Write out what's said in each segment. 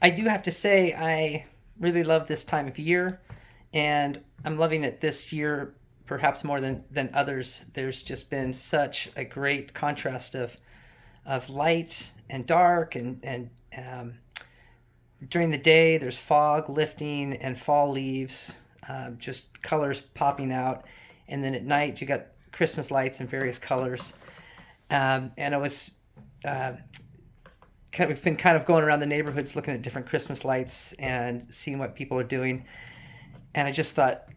I do have to say I really love this time of year, and I'm loving it this year perhaps more than others. There's just been such a great contrast of light and dark, and during the day there's fog lifting and fall leaves, just colors popping out, and then at night you got Christmas lights in various colors. And I was uh, we've been kind of going around the neighborhoods looking at different Christmas lights and seeing what people are doing. And I just thought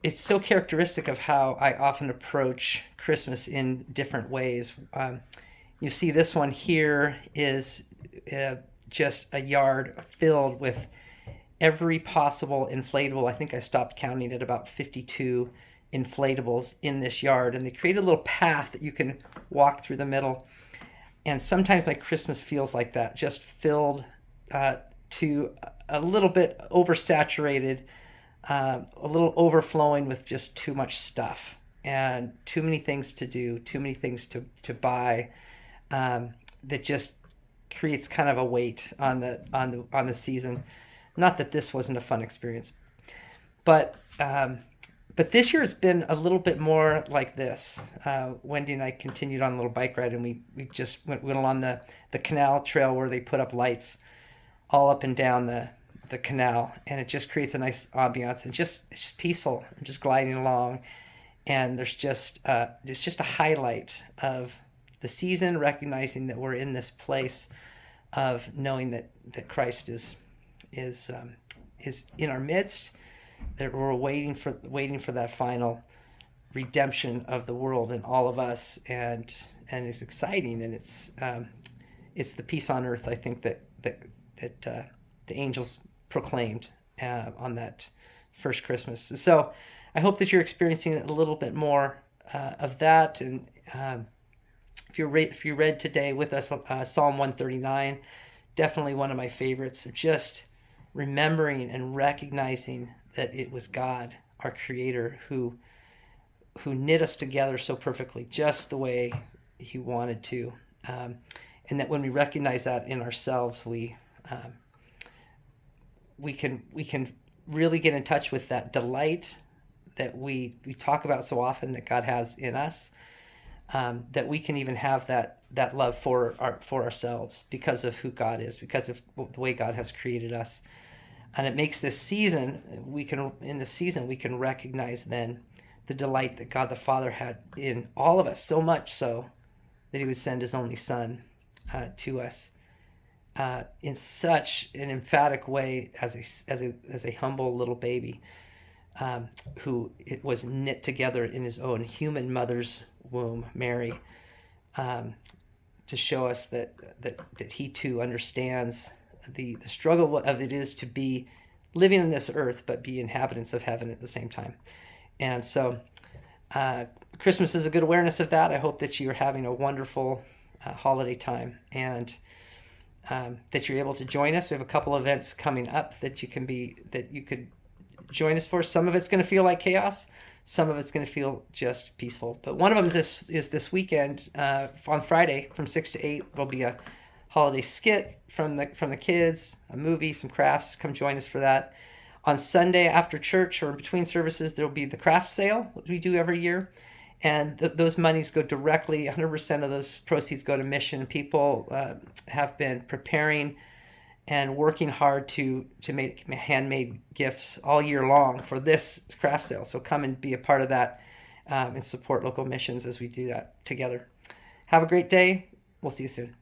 it's so characteristic of how I often approach Christmas in different ways. You see, this one here is uh, just a yard filled with every possible inflatable. I think I stopped counting at about 52 inflatables in this yard, and they create a little path that you can walk through the middle. And sometimes my Christmas feels like that, just filled to a little bit oversaturated, a little overflowing with just too much stuff and too many things to do, too many things to buy, that just creates kind of a weight on the season. Not that this wasn't a fun experience, but but this year has been a little bit more like this. Wendy and I continued on a little bike ride, and we just went along the canal trail where they put up lights all up and down the canal, and it just creates a nice ambiance, and it's just peaceful and just gliding along. And there's just it's just a highlight of the season, recognizing that we're in this place of knowing that Christ is in our midst, that we're waiting for that final redemption of the world and all of us, and it's exciting, and it's the peace on earth, I think, that the angels proclaimed on that first Christmas. So I hope that you're experiencing a little bit more of that. And if you read today with us Psalm 139, definitely one of my favorites. Just remembering and recognizing that it was God, our Creator, who knit us together so perfectly, just the way He wanted to, and that when we recognize that in ourselves, we can really get in touch with that delight that we talk about so often that God has in us. That we can even have that love for ourselves because of who God is, because of the way God has created us. And it makes this season, we can recognize then the delight that God the Father had in all of us, so much so that He would send His only Son to us in such an emphatic way as a humble little baby, who it was knit together in His own human mother's womb, Mary, to show us that He too understands the struggle of it is to be living in this earth but be inhabitants of heaven at the same time. And so Christmas is a good awareness of that. I hope that you're having a wonderful holiday time, and that you're able to join us. We have a couple events coming up that you could join us for. Some of it's going to feel like chaos, some of it's going to feel just peaceful, but one of them is this weekend. On Friday from 6 to 8 there'll be a holiday skit from the kids, a movie, some crafts. Come join us for that. On Sunday after church or in between services, there'll be the craft sale, which we do every year, and those monies go directly, 100% of those proceeds go to mission. And people have been preparing and working hard to make handmade gifts all year long for this craft sale. So come and be a part of that, and support local missions as we do that together. Have a great day. We'll see you soon.